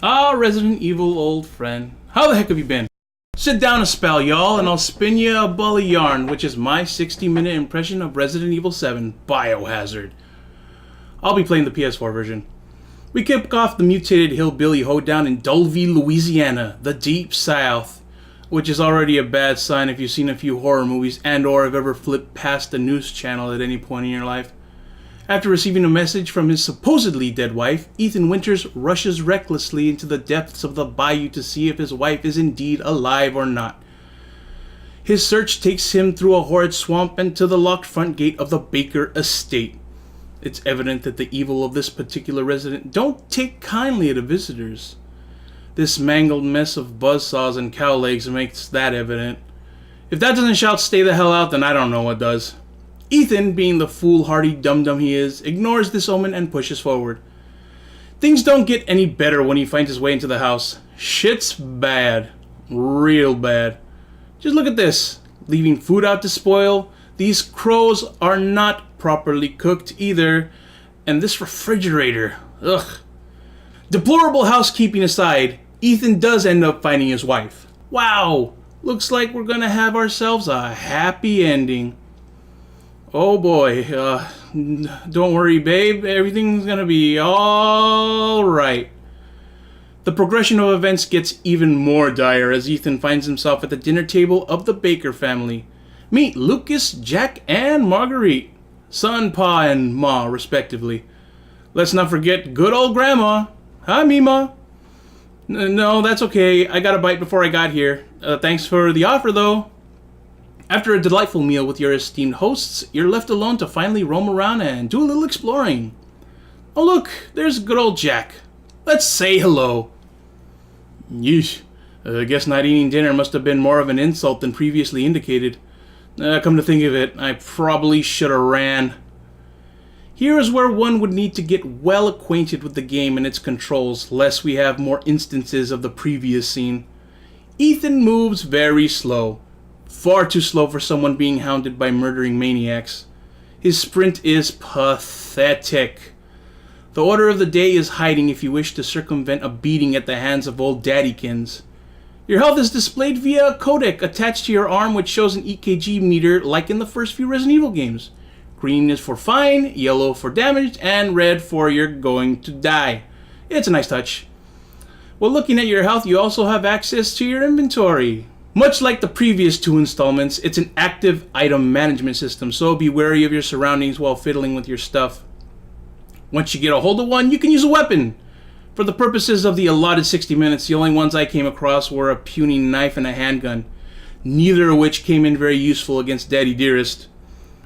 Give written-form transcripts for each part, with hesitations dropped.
Ah, Resident Evil old friend. How the heck have you been? Sit down a spell, y'all, and I'll spin you a ball of yarn, which is my 60-minute impression of Resident Evil 7 Biohazard. I'll be playing the PS4 version. We kick off the mutated hillbilly hoedown in Dulvey, Louisiana, the Deep South, which is already a bad sign if you've seen a few horror movies and or have ever flipped past the news channel at any point in your life. After receiving a message from his supposedly dead wife, Ethan Winters rushes recklessly into the depths of the bayou to see if his wife is indeed alive or not. His search takes him through a horrid swamp and to the locked front gate of the Baker estate. It's evident that the evil of this particular resident don't take kindly to visitors. This mangled mess of buzzsaws and cow legs makes that evident. If that doesn't shout stay the hell out, then I don't know what does. Ethan, being the foolhardy dum-dum he is, ignores this omen and pushes forward. Things don't get any better when he finds his way into the house. Shit's bad. Real bad. Just look at this. Leaving food out to spoil. These crows are not properly cooked either. And this refrigerator. Ugh. Deplorable housekeeping aside, Ethan does end up finding his wife. Wow. Looks like we're gonna have ourselves a happy ending. Oh boy, don't worry babe, everything's gonna be alright. The progression of events gets even more dire as Ethan finds himself at the dinner table of the Baker family. Meet Lucas, Jack, and Marguerite, son, pa, and ma, respectively. Let's not forget good old grandma. Hi, Mima. No, that's okay, I got a bite before I got here. Thanks for the offer though. After a delightful meal with your esteemed hosts, you're left alone to finally roam around and do a little exploring. Oh look, there's good old Jack. Let's say hello. Yeesh, I guess not eating dinner must have been more of an insult than previously indicated. Come to think of it, I probably should have ran. Here is where one would need to get well acquainted with the game and its controls, lest we have more instances of the previous scene. Ethan moves very slow. Far too slow for someone being hounded by murdering maniacs. His sprint is pathetic. The order of the day is hiding if you wish to circumvent a beating at the hands of old daddykins. Your health is displayed via a codec attached to your arm which shows an EKG meter like in the first few Resident Evil games. Green is for fine, yellow for damaged, and red for you're going to die. It's a nice touch. While looking at your health, you also have access to your inventory. Much like the previous two installments, it's an active item management system, so be wary of your surroundings while fiddling with your stuff. Once you get a hold of one, you can use a weapon. For the purposes of the allotted 60 minutes, the only ones I came across were a puny knife and a handgun, neither of which came in very useful against Daddy Dearest.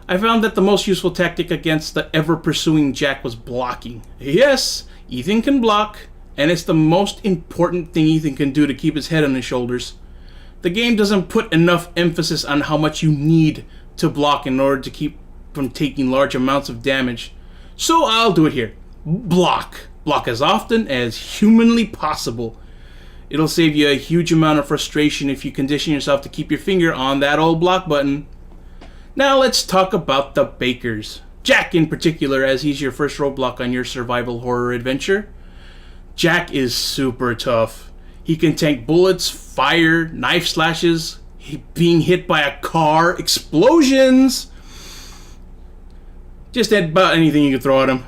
I found that the most useful tactic against the ever-pursuing Jack was blocking. Yes, Ethan can block, and it's the most important thing Ethan can do to keep his head on his shoulders. The game doesn't put enough emphasis on how much you need to block in order to keep from taking large amounts of damage. So I'll do it here. Block. Block as often as humanly possible. It'll save you a huge amount of frustration if you condition yourself to keep your finger on that old block button. Now let's talk about the Bakers. Jack in particular, as he's your first roadblock on your survival horror adventure. Jack is super tough. He can tank bullets, fire, knife slashes, being hit by a car, explosions. Just about anything you can throw at him.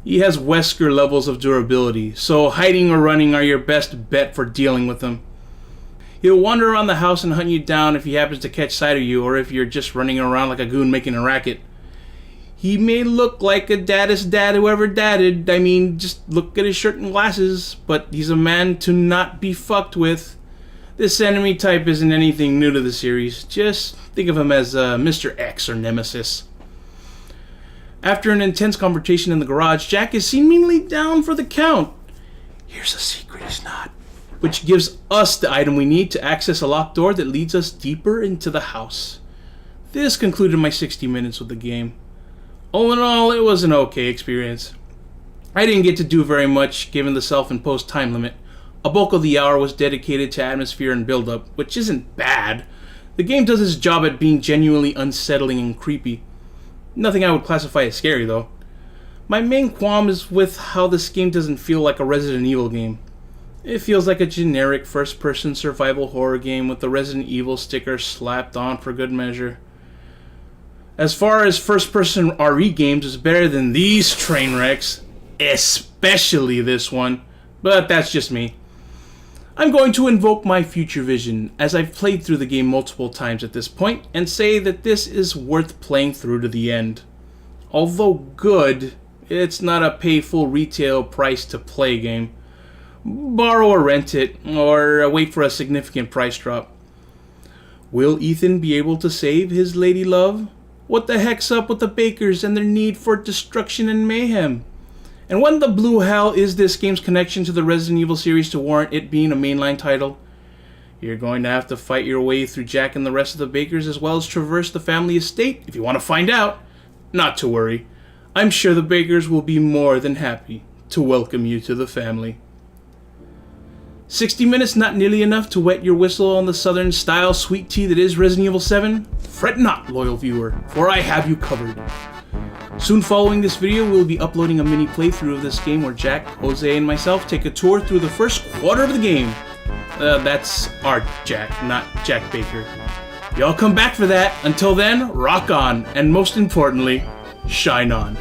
He has Wesker levels of durability, so hiding or running are your best bet for dealing with him. He'll wander around the house and hunt you down if he happens to catch sight of you or if you're just running around like a goon making a racket. He may look like a daddest dad whoever dadded. I mean, just look at his shirt and glasses. But he's a man to not be fucked with. This enemy type isn't anything new to the series. Just think of him as Mr. X or Nemesis. After an intense confrontation in the garage, Jack is seemingly down for the count. Here's a secret he's not. Which gives us the item we need to access a locked door that leads us deeper into the house. This concluded my 60 minutes with the game. All in all, it was an okay experience. I didn't get to do very much given the self-imposed time limit. A bulk of the hour was dedicated to atmosphere and build-up, which isn't bad. The game does its job at being genuinely unsettling and creepy. Nothing I would classify as scary though. My main qualm is with how this game doesn't feel like a Resident Evil game. It feels like a generic first-person survival horror game with the Resident Evil sticker slapped on for good measure. As far as first-person RE games, it's better than these train wrecks, especially this one, but that's just me. I'm going to invoke my future vision, as I've played through the game multiple times at this point, and say that this is worth playing through to the end. Although good, it's not a pay full retail price to play game. Borrow or rent it, or wait for a significant price drop. Will Ethan be able to save his lady love? What the heck's up with the Bakers and their need for destruction and mayhem? And what in the blue hell is this game's connection to the Resident Evil series to warrant it being a mainline title? You're going to have to fight your way through Jack and the rest of the Bakers as well as traverse the family estate if you want to find out. Not to worry. I'm sure the Bakers will be more than happy to welcome you to the family. 60 minutes not nearly enough to wet your whistle on the southern style sweet tea that is Resident Evil 7? Fret not, loyal viewer, for I have you covered. Soon following this video, we'll be uploading a mini playthrough of this game where Jack, Jose, and myself take a tour through the first quarter of the game. That's our Jack, not Jack Baker. Y'all come back for that. Until then, rock on, and most importantly, shine on.